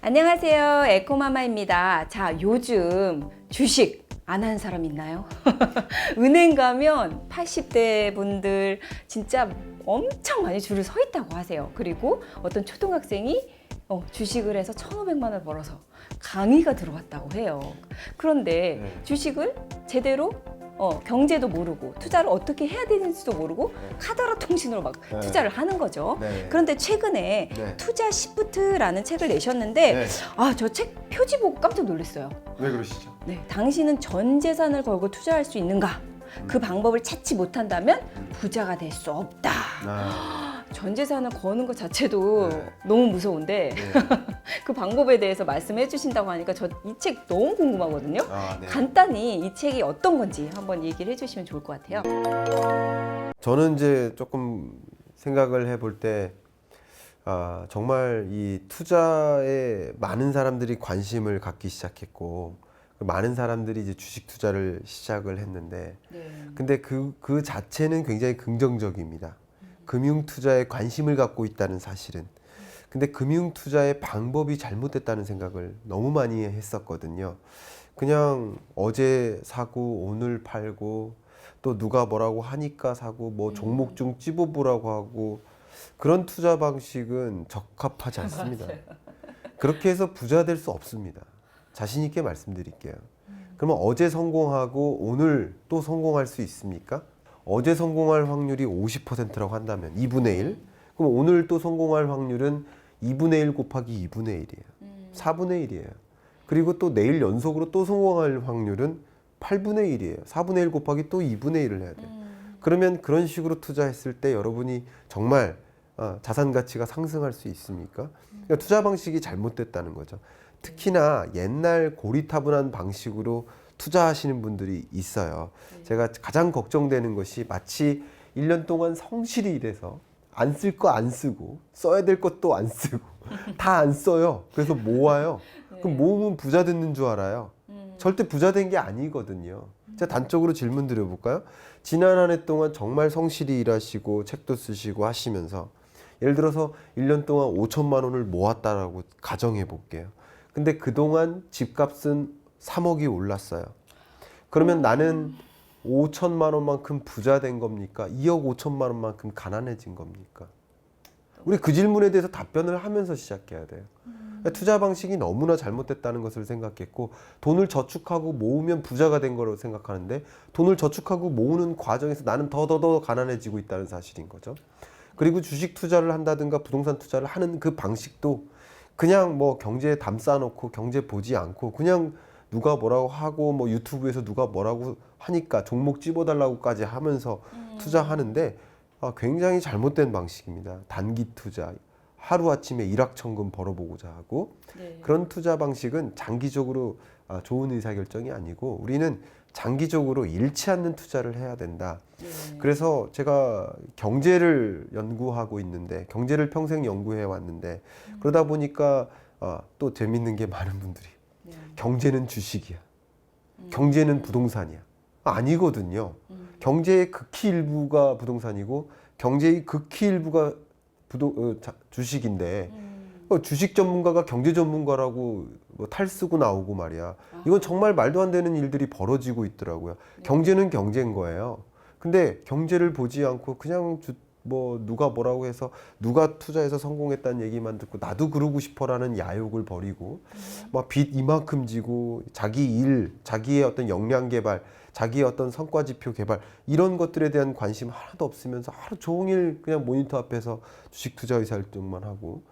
안녕하세요. 에코마마입니다. 자, 요즘 주식 안 하는 사람 있나요? 은행 가면 80대 분들 진짜 엄청 많이 줄을 서 있다고 하세요. 그리고 어떤 초등학생이 주식을 해서 1,500만 원 벌어서 강의가 들어왔다고 해요. 그런데 주식을 제대로 경제도 모르고 투자를 어떻게 해야 되는지도 모르고 카더라 통신으로 막 투자를 하는 거죠. 그런데 최근에 투자 시프트라는 책을 내셨는데 저 책 표지 보고 깜짝 놀랐어요. 왜 그러시죠? 네, 당신은 전 재산을 걸고 투자할 수 있는가? 그 방법을 찾지 못한다면 부자가 될 수 없다. 전 재산을 거는 것 자체도 너무 무서운데 그 방법에 대해서 말씀해 주신다고 하니까 저 이 책 너무 궁금하거든요. 간단히 이 책이 어떤 건지 한번 얘기를 해주시면 좋을 것 같아요. 저는 이제 조금 생각을 해볼 때 정말 이 투자에 많은 사람들이 관심을 갖기 시작했고 많은 사람들이 이제 주식 투자를 시작을 했는데 근데 그 자체는 굉장히 긍정적입니다. 금융 투자에 관심을 갖고 있다는 사실은. 근데 금융 투자의 방법이 잘못됐다는 생각을 너무 많이 했었거든요. 그냥 어제 사고 오늘 팔고 또 누가 뭐라고 하니까 사고 뭐 종목중 찝어보라고 하고 그런 투자 방식은 적합하지 않습니다. 그렇게 해서 부자 될 수 없습니다. 자신 있게 말씀드릴게요. 그러면 어제 성공하고 오늘 또 성공할 수 있습니까? 어제 성공할 확률이 50%라고 한다면 2분의 1? 그럼 오늘 또 성공할 확률은 2분의 1 곱하기 2분의 1이에요. 4분의 1이에요. 그리고 또 내일 연속으로 또 성공할 확률은 8분의 1이에요. 4분의 1 곱하기 또 2분의 1을 해야 돼요. 그러면 그런 식으로 투자했을 때 여러분이 정말 자산 가치가 상승할 수 있습니까? 그러니까 투자 방식이 잘못됐다는 거죠. 특히나 옛날 고리타분한 방식으로 투자하시는 분들이 있어요. 제가 가장 걱정되는 것이 마치 1년 동안 성실히 일해서 안 쓸 거 안 쓰고 써야 될 것도 안 쓰고 다 안 써요. 그래서 모아요. 그럼 모으면 부자 되는 줄 알아요. 절대 부자 된 게 아니거든요. 제가 단적으로 질문 드려볼까요? 지난 한 해 동안 정말 성실히 일하시고 책도 쓰시고 하시면서 예를 들어서 1년 동안 5천만 원을 모았다라고 가정해 볼게요. 근데 그동안 집값은 3억이 올랐어요. 그러면 나는 5천만 원만큼 부자 된 겁니까? 2억 5천만 원만큼 가난해진 겁니까? 우리 그 질문에 대해서 답변을 하면서 시작해야 돼요. 투자 방식이 너무나 잘못됐다는 것을 생각했고 돈을 저축하고 모으면 부자가 된 거라고 생각하는데 돈을 저축하고 모으는 과정에서 나는 더 가난해지고 있다는 사실인 거죠. 그리고 주식 투자를 한다든가 부동산 투자를 하는 그 방식도 그냥 뭐 경제에 담 쌓아놓고 경제 보지 않고 그냥 누가 뭐라고 하고 뭐 유튜브에서 누가 뭐라고 하니까 종목 집어달라고까지 하면서 투자하는데 굉장히 잘못된 방식입니다. 단기 투자, 하루아침에 일확천금 벌어보고자 하고 그런 투자 방식은 장기적으로 좋은 의사결정이 아니고 우리는 장기적으로 잃지 않는 투자를 해야 된다. 그래서 제가 경제를 연구하고 있는데 경제를 평생 연구해 왔는데 그러다 보니까 또 재밌는 게 많은 분들이 경제는 주식이야. 경제는 부동산이야. 아니거든요. 경제의 극히 일부가 부동산이고 경제의 극히 일부가 주식인데 주식 전문가가 경제 전문가라고 뭐 탈쓰고 나오고 말이야. 이건 정말 말도 안 되는 일들이 벌어지고 있더라고요. 경제는 경제인 거예요. 근데 경제를 보지 않고 그냥 뭐 누가 뭐라고 해서 누가 투자해서 성공했다는 얘기만 듣고 나도 그러고 싶어라는 야욕을 버리고 막 빚 이만큼 지고 자기 일, 자기의 어떤 역량 개발, 자기의 어떤 성과 지표 개발 이런 것들에 대한 관심 하나도 없으면서 하루 종일 그냥 모니터 앞에서 주식 투자 의사결정만 하고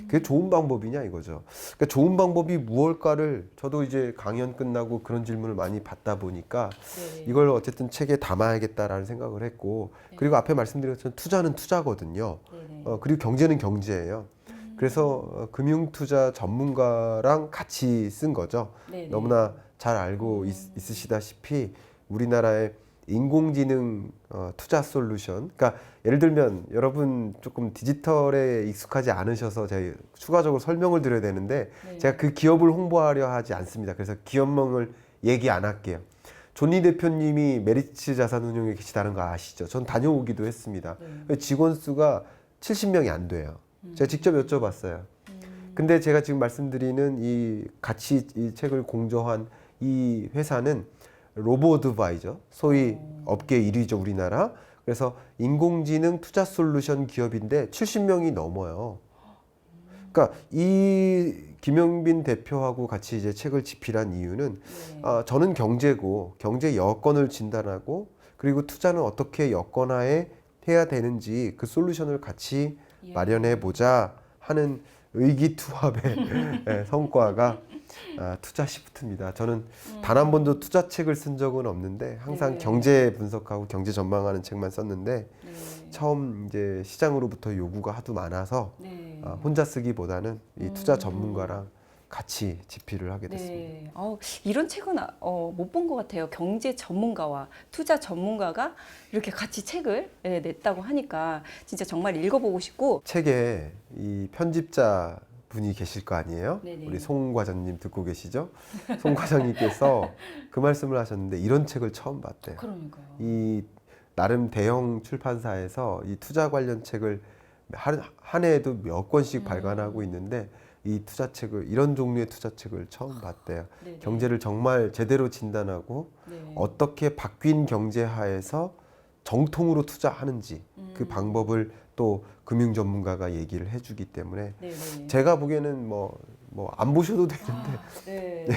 그게 좋은 방법이냐 이거죠. 그러니까 좋은 방법이 무엇일까를 저도 이제 강연 끝나고 그런 질문을 많이 받다 보니까 이걸 어쨌든 책에 담아야겠다라는 생각을 했고 그리고 앞에 말씀드린 것처럼 투자는 투자거든요. 그리고 경제는 경제예요. 그래서 금융투자 전문가랑 같이 쓴 거죠. 너무나 잘 알고 있으시다시피 우리나라의 인공지능 투자 솔루션. 그러니까 예를 들면 여러분 조금 디지털에 익숙하지 않으셔서 제가 추가적으로 설명을 드려야 되는데 제가 그 기업을 홍보하려 하지 않습니다. 그래서 기업명을 얘기 안 할게요. 존니 대표님이 메리츠 자산운용에 계시다는 거 아시죠? 전 다녀오기도 했습니다. 직원 수가 70명이 안 돼요. 제가 직접 여쭤봤어요. 근데 제가 지금 말씀드리는 같이 이 책을 공저한 이 회사는 로보어드바이저, 소위 업계 1위죠, 우리나라. 그래서 인공지능 투자 솔루션 기업인데 70명이 넘어요. 그러니까 이 김영빈 대표하고 같이 이제 책을 집필한 이유는 저는 경제고 경제 여건을 진단하고 그리고 투자는 어떻게 여건화에 해야 되는지 그 솔루션을 같이 마련해 보자 하는 의기투합의 성과가 투자 시프트입니다. 저는 단 한 번도 투자책을 쓴 적은 없는데 항상 경제 분석하고 경제 전망하는 책만 썼는데 처음 이제 시장으로부터 요구가 하도 많아서 혼자 쓰기보다는 이 투자 전문가랑 같이 집필을 하게 됐습니다. 이런 책은 못 본 것 같아요. 경제 전문가와 투자 전문가가 이렇게 같이 책을 냈다고 하니까 진짜 정말 읽어보고 싶고. 책에 이 편집자 분이 계실 거 아니에요? 네네. 우리 송 과장님 듣고 계시죠? 송 과장님께서 그 말씀을 하셨는데 이런 책을 처음 봤대요. 그러니까요. 이 나름 대형 출판사에서 이 투자 관련 책을 한 해에도 몇 권씩 발간하고 있는데 이 투자책을 이런 종류의 투자책을 처음 봤대요. 네네. 경제를 정말 제대로 진단하고 어떻게 바뀐 경제하에서 정통으로 투자하는지 그 방법을 또 금융 전문가가 얘기를 해주기 때문에 제가 보기에는 뭐 안 보셔도 되는데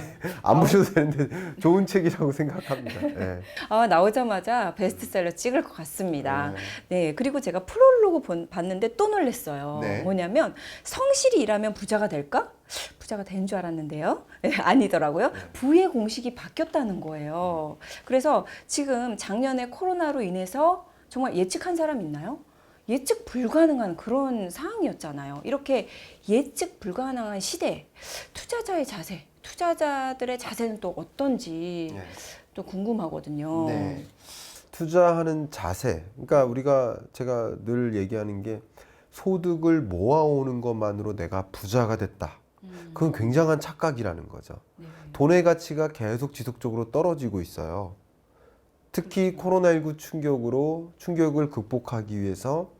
안 보셔도 되는데 좋은 책이라고 생각합니다. 네. 나오자마자 베스트셀러 찍을 것 같습니다. 네, 그리고 제가 프롤로그 봤는데 또 놀랐어요. 네. 뭐냐면 성실히 일하면 부자가 될까? 부자가 된 줄 알았는데요. 아니더라고요. 부의 공식이 바뀌었다는 거예요. 그래서 지금 작년에 코로나로 인해서 정말 예측한 사람 있나요? 예측 불가능한 그런 상황이었잖아요. 이렇게 예측 불가능한 시대, 투자자의 자세, 투자자들의 자세는 또 어떤지 또 궁금하거든요. 네. 투자하는 자세. 그러니까 제가 늘 얘기하는 게 소득을 모아오는 것만으로 내가 부자가 됐다. 그건 굉장한 착각이라는 거죠. 돈의 가치가 계속 지속적으로 떨어지고 있어요. 특히 코로나19 충격을 극복하기 위해서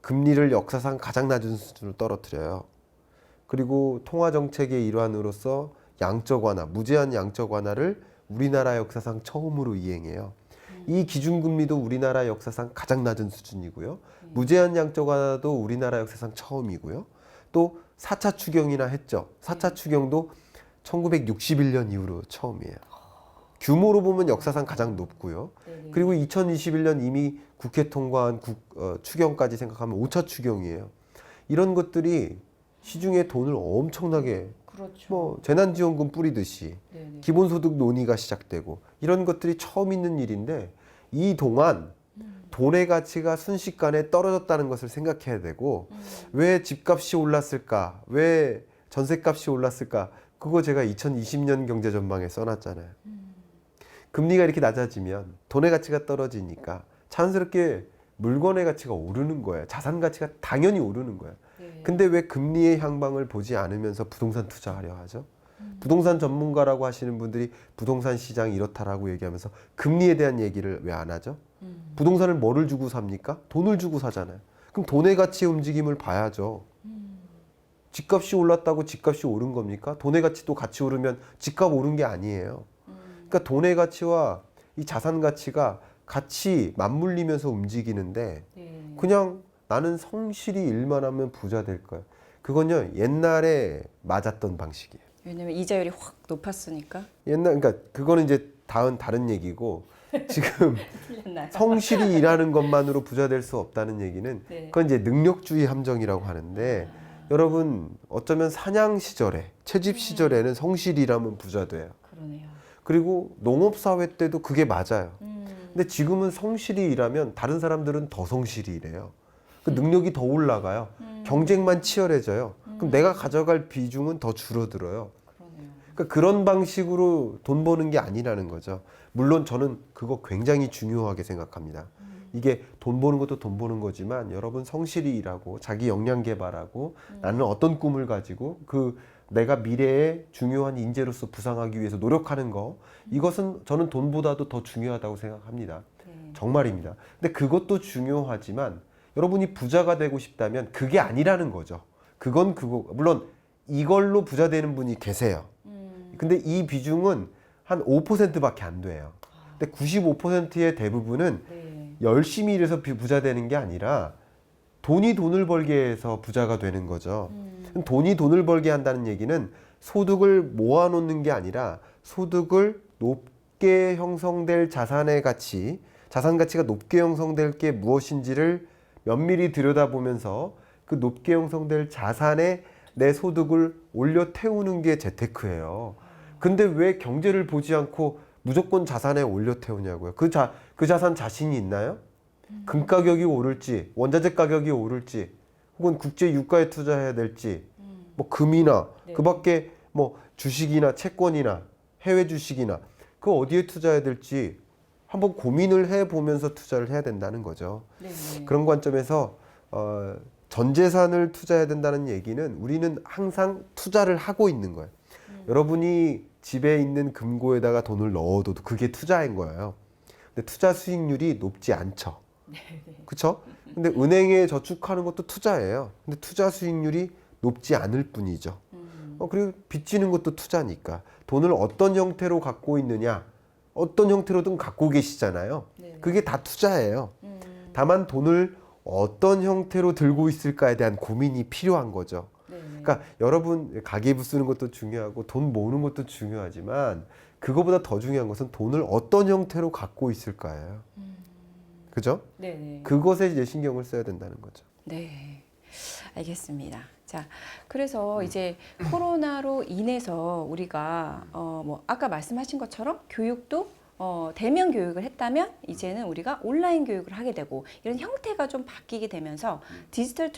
금리를 역사상 가장 낮은 수준으로 떨어뜨려요. 그리고 통화 정책의 일환으로서 양적 완화, 무제한 양적 완화를 우리나라 역사상 처음으로 이행해요. 이 기준금리도 우리나라 역사상 가장 낮은 수준이고요. 무제한 양적 완화도 우리나라 역사상 처음이고요. 또 4차 추경이나 했죠. 4차 추경도 1961년 이후로 처음이에요. 규모로 보면 역사상 가장 높고요. 그리고 2021년 이미 국회 통과한 추경까지 생각하면 5차 추경이에요. 이런 것들이 시중에 돈을 엄청나게 뭐 재난지원금 뿌리듯이 기본소득 논의가 시작되고 이런 것들이 처음 있는 일인데 이 동안 돈의 가치가 순식간에 떨어졌다는 것을 생각해야 되고 왜 집값이 올랐을까? 왜 전셋값이 올랐을까? 그거 제가 2020년 경제전망에 써놨잖아요. 금리가 이렇게 낮아지면 돈의 가치가 떨어지니까 자연스럽게 물건의 가치가 오르는 거예요. 자산 가치가 당연히 오르는 거예요. 근데 왜 금리의 향방을 보지 않으면서 부동산 투자하려 하죠? 부동산 전문가라고 하시는 분들이 부동산 시장이 이렇다라고 얘기하면서 금리에 대한 얘기를 왜 안 하죠? 부동산을 뭐를 주고 삽니까? 돈을 주고 사잖아요. 그럼 돈의 가치의 움직임을 봐야죠. 집값이 올랐다고 집값이 오른 겁니까? 돈의 가치도 같이 오르면 집값 오른 게 아니에요. 그러니까 돈의 가치와 이 자산 가치가 같이 맞물리면서 움직이는데 그냥 나는 성실히 일만 하면 부자 될 거야. 그건요 옛날에 맞았던 방식이에요. 왜냐면 이자율이 확 높았으니까. 그러니까 그거는 이제 다른 얘기고 지금 틀렸나요? 성실히 일하는 것만으로 부자 될 수 없다는 얘기는 그건 이제 능력주의 함정이라고 하는데 여러분 어쩌면 사냥 시절에 채집 시절에는 성실히 일하면 부자 돼요. 그러네요. 그리고 농업사회 때도 그게 맞아요. 근데 지금은 성실히 일하면 다른 사람들은 더 성실히 일해요. 그 능력이 더 올라가요. 경쟁만 치열해져요. 그럼 내가 가져갈 비중은 더 줄어들어요. 그러니까 그런 방식으로 돈 버는 게 아니라는 거죠. 물론 저는 그거 굉장히 중요하게 생각합니다. 이게 돈 버는 것도 돈 버는 거지만 여러분 성실히 일하고 자기 역량 개발하고 나는 어떤 꿈을 가지고 내가 미래에 중요한 인재로서 부상하기 위해서 노력하는 거 이것은 저는 돈보다도 더 중요하다고 생각합니다. 정말입니다. 근데 그것도 중요하지만 여러분이 부자가 되고 싶다면 그게 아니라는 거죠. 그건 물론 이걸로 부자 되는 분이 계세요. 근데 이 비중은 한 5%밖에 안 돼요. 근데 95%의 대부분은 네. 열심히 일해서 부자 되는 게 아니라 돈이 돈을 벌게 해서 부자가 되는 거죠. 돈이 돈을 벌게 한다는 얘기는 소득을 모아놓는 게 아니라 소득을 높게 형성될 자산의 가치, 자산 가치가 높게 형성될 게 무엇인지를 면밀히 들여다보면서 그 높게 형성될 자산에 내 소득을 올려 태우는 게 재테크예요. 근데 왜 경제를 보지 않고 무조건 자산에 올려 태우냐고요. 그 자산 자신이 있나요? 금 가격이 오를지, 원자재 가격이 오를지, 혹은 국제 유가에 투자해야 될지, 뭐 금이나 네. 그 밖에 뭐 주식이나 채권이나 해외 주식이나 그 어디에 투자해야 될지 한번 고민을 해 보면서 투자를 해야 된다는 거죠. 네. 그런 관점에서 전 재산을 투자해야 된다는 얘기는 우리는 항상 투자를 하고 있는 거예요. 여러분이 집에 있는 금고에다가 돈을 넣어도 그게 투자인 거예요. 근데 투자 수익률이 높지 않죠. 그렇죠? 근데 은행에 저축하는 것도 투자예요. 근데 투자 수익률이 높지 않을 뿐이죠. 그리고 빚지는 것도 투자니까 돈을 어떤 형태로 갖고 있느냐, 어떤 형태로든 갖고 계시잖아요. 네. 그게 다 투자예요. 다만 돈을 어떤 형태로 들고 있을까에 대한 고민이 필요한 거죠. 네. 그러니까 여러분 가계부 쓰는 것도 중요하고 돈 모으는 것도 중요하지만 그거보다 더 중요한 것은 돈을 어떤 형태로 갖고 있을까예요. 그죠? 네. 그것에 이제 신경을 써야 된다는 거죠. 네. 알겠습니다. 자, 그래서 이제 코로나로 인해서 우리가 뭐 아까 말씀하신 것처럼 교육도 대면 교육을 했다면 이제는 우리가 온라인 교육을 하게 되고 이런 형태가 좀 바뀌게 되면서 디지털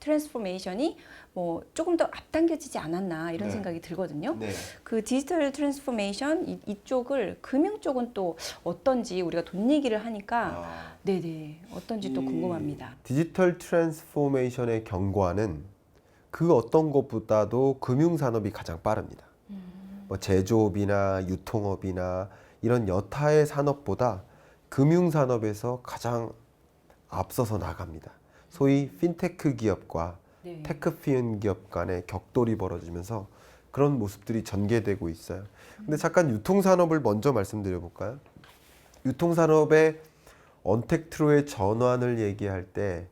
트랜스포메이션이 뭐 조금 더 앞당겨지지 않았나 이런 네. 생각이 들거든요. 네. 그 디지털 트랜스포메이션 이쪽을 금융 쪽은 또 어떤지 우리가 돈 얘기를 하니까 네네 어떤지 또 궁금합니다. 디지털 트랜스포메이션의 경과는 그 어떤 것보다도 금융산업이 가장 빠릅니다. 뭐 제조업이나 유통업이나 이런 여타의 산업보다 금융산업에서 가장 앞서서 나갑니다. 소위 핀테크 기업과 네. 테크피운 기업 간의 격돌이 벌어지면서 그런 모습들이 전개되고 있어요. 근데 잠깐 유통산업을 먼저 말씀드려 볼까요? 유통산업의 언택트로의 전환을 얘기할 때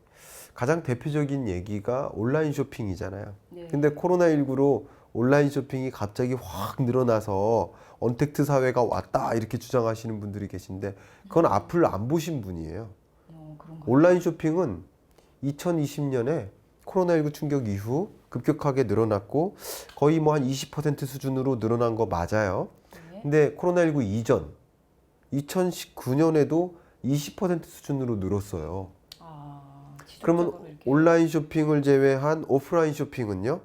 가장 대표적인 얘기가 온라인 쇼핑이잖아요. 네. 근데 코로나19로 온라인 쇼핑이 갑자기 확 늘어나서 언택트 사회가 왔다 이렇게 주장하시는 분들이 계신데 그건 앞을 안 보신 분이에요. 그런가요? 온라인 쇼핑은 2020년에 코로나19 충격 이후 급격하게 늘어났고 거의 뭐 한 20% 수준으로 늘어난 거 맞아요. 네. 근데 코로나19 이전 2019년에도 20% 수준으로 늘었어요. 그러면 지속적으로 이렇게. 온라인 쇼핑을 제외한 오프라인 쇼핑은요?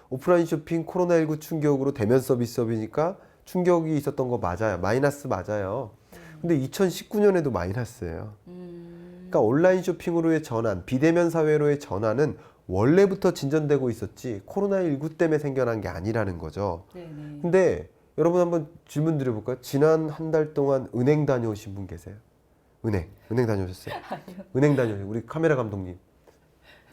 오프라인 쇼핑 코로나19 충격으로 대면 서비스업이니까 충격이 있었던 거 맞아요. 마이너스 맞아요. 근데 2019년에도 마이너스예요. 그러니까 온라인 쇼핑으로의 전환, 비대면 사회로의 전환은 원래부터 진전되고 있었지 코로나19 때문에 생겨난 게 아니라는 거죠. 네네. 근데 여러분 한번 질문 드려볼까요? 지난 한 달 동안 은행 다녀오신 분 계세요? 은행 다녀오셨어요? 아니요. 은행 다녀오신 우리 카메라 감독님.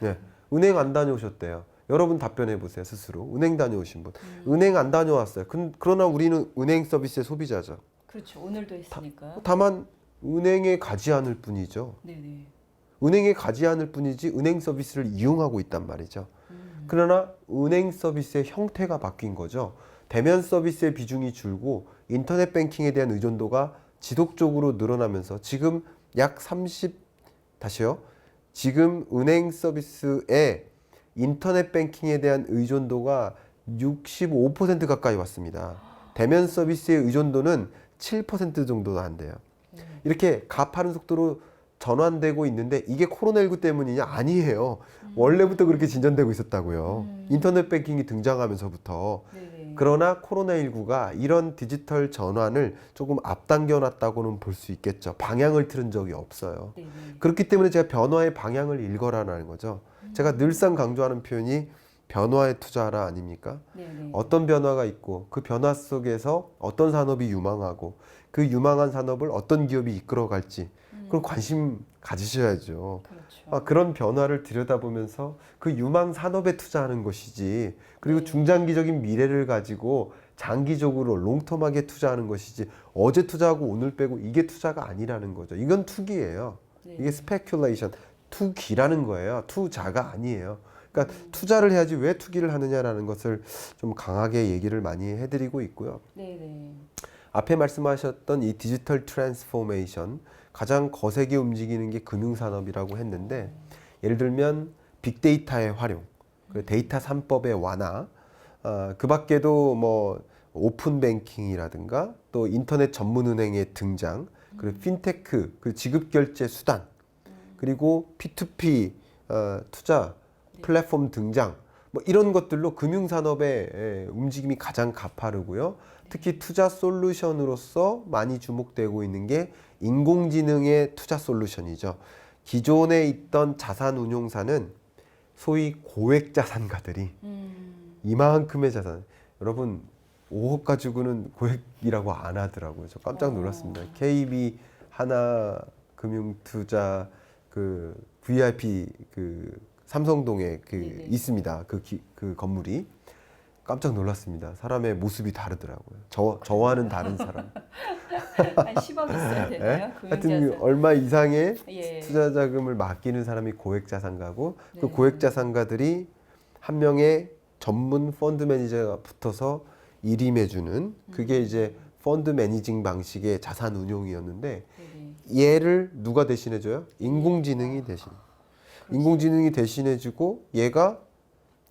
네, 은행 안 다녀오셨대요. 여러분 답변해 보세요 스스로. 은행 다녀오신 분. 은행 안 다녀왔어요. 그러나 우리는 은행 서비스의 소비자죠. 그렇죠. 오늘도 했으니까. 다만 은행에 가지 않을 뿐이죠. 네네. 은행에 가지 않을 뿐이지 은행 서비스를 이용하고 있단 말이죠. 그러나 은행 서비스의 형태가 바뀐 거죠. 대면 서비스의 비중이 줄고 인터넷 뱅킹에 대한 의존도가 지속적으로 늘어나면서 지금 약 30다시요. 지금 은행 서비스의 인터넷 뱅킹에 대한 의존도가 65% 가까이 왔습니다. 대면 서비스의 의존도는 7% 정도도 안 돼요. 이렇게 가파른 속도로 전환되고 있는데 이게 코로나19 때문이냐? 아니에요. 원래부터 그렇게 진전되고 있었다고요. 인터넷 뱅킹이 등장하면서부터. 네네. 그러나 코로나19가 이런 디지털 전환을 조금 앞당겨 놨다고는 볼 수 있겠죠. 방향을 틀은 적이 없어요. 네네. 그렇기 때문에 제가 변화의 방향을 읽어라라는 거죠. 제가 늘상 강조하는 표현이 변화에 투자하라 아닙니까? 네네. 어떤 변화가 있고 그 변화 속에서 어떤 산업이 유망하고 그 유망한 산업을 어떤 기업이 이끌어갈지 그걸 관심 가지셔야죠. 그렇죠. 그런 변화를 들여다보면서 그 유망 산업에 투자하는 것이지, 그리고 네. 중장기적인 미래를 가지고 장기적으로 롱텀하게 투자하는 것이지, 어제 투자하고 오늘 빼고 이게 투자가 아니라는 거죠. 이건 투기예요. 네. 이게 스페큘레이션, 투기라는 거예요. 투자가 아니에요. 그러니까 투자를 해야지 왜 투기를 하느냐라는 것을 좀 강하게 얘기를 많이 해드리고 있고요. 네네. 앞에 말씀하셨던 이 디지털 트랜스포메이션, 가장 거세게 움직이는 게 금융산업이라고 했는데, 예를 들면 빅데이터의 활용, 그리고 데이터 3법의 완화, 그 밖에도 뭐 오픈 뱅킹이라든가 또 인터넷 전문 은행의 등장, 그리고 핀테크, 그 지급 결제 수단, 그리고 P2P 투자 플랫폼 등장, 뭐 이런 것들로 금융산업의 움직임이 가장 가파르고요. 특히 투자 솔루션으로서 많이 주목되고 있는 게 인공지능의 투자 솔루션이죠. 기존에 있던 자산운용사는 소위 고액 자산가들이 이만큼의 자산, 여러분 5억 가지고는 고액이라고 안 하더라고요. 저 깜짝 놀랐습니다. KB 하나금융투자 그 VIP 그 삼성동에 그 네네. 있습니다. 그 건물이 깜짝 놀랐습니다. 사람의 모습이 다르더라고요. 저와는 다른 사람. 한 10억 있어야 되나요? 하여튼 얼마 이상의 예. 투자 자금을 맡기는 사람이 고액 자산가고, 그 네. 고액 자산가들이 한 명의 전문 펀드 매니저가 붙어서 일임해주는, 그게 이제 펀드 매니징 방식의 자산 운용이었는데, 네네. 얘를 누가 대신해줘요? 인공지능이 대신. 인공지능이 대신해주고 얘가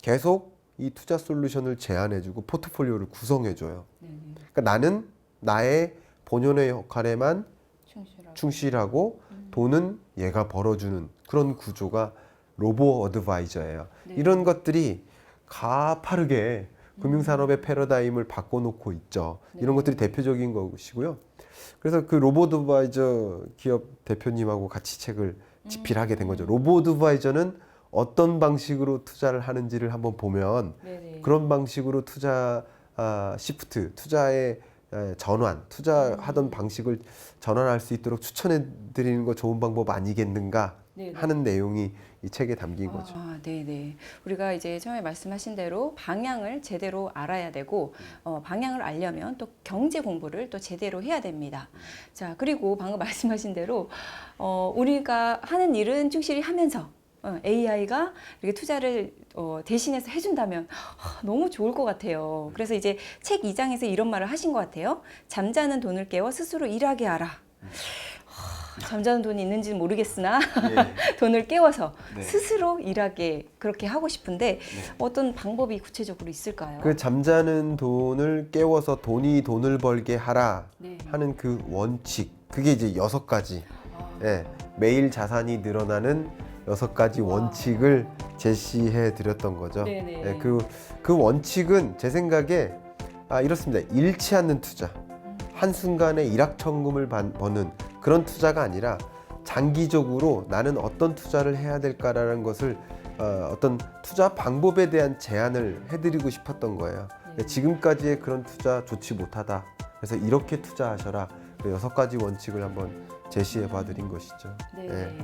계속 이 투자 솔루션을 제안해주고 포트폴리오를 구성해줘요. 네네. 그러니까 나는 나의 본연의 역할에만 충실하고. 충실하고 돈은 얘가 벌어주는 그런 구조가 로보 어드바이저예요. 네. 이런 것들이 가파르게 금융산업의 패러다임을 바꿔놓고 있죠. 네. 이런 것들이 대표적인 것이고요. 그래서 그 로보 어드바이저 기업 대표님하고 같이 책을 집필하게 된 거죠. 로보 어드바이저는 어떤 방식으로 투자를 하는지를 한번 보면 네네. 그런 방식으로 투자 시프트, 투자의 전환, 투자하던 방식을 전환할 수 있도록 추천해 드리는 거 좋은 방법 아니겠는가 네네. 하는 내용이 이 책에 담긴 거죠. 아, 네네. 우리가 이제 처음에 말씀하신 대로 방향을 제대로 알아야 되고, 방향을 알려면 또 경제 공부를 또 제대로 해야 됩니다. 자, 그리고 방금 말씀하신 대로, 우리가 하는 일은 충실히 하면서, AI가 이렇게 투자를 대신해서 해준다면 너무 좋을 것 같아요. 그래서 이제 책 2장에서 이런 말을 하신 것 같아요. 잠자는 돈을 깨워 스스로 일하게 하라. 잠자는 돈이 있는지는 모르겠으나 돈을 깨워서 네. 스스로 일하게 그렇게 하고 싶은데 어떤 방법이 구체적으로 있을까요? 그 잠자는 돈을 깨워서 돈이 돈을 벌게 하라 네. 하는 그 원칙, 그게 이제 6가지. 예, 매일 자산이 늘어나는 6가지 원칙을 제시해 드렸던 거죠. 네네. 예, 그 원칙은 제 생각에 이렇습니다. 잃지 않는 투자, 한순간에 일확천금을 버는 그런 투자가 아니라 장기적으로 나는 어떤 투자를 해야 될까라는 것을 어떤 투자 방법에 대한 제안을 해드리고 싶었던 거예요. 지금까지의 그런 투자 좋지 못하다. 그래서 이렇게 투자하셔라. 그 6가지 원칙을 한번 제시해 봐 드린 것이죠. 네. 예.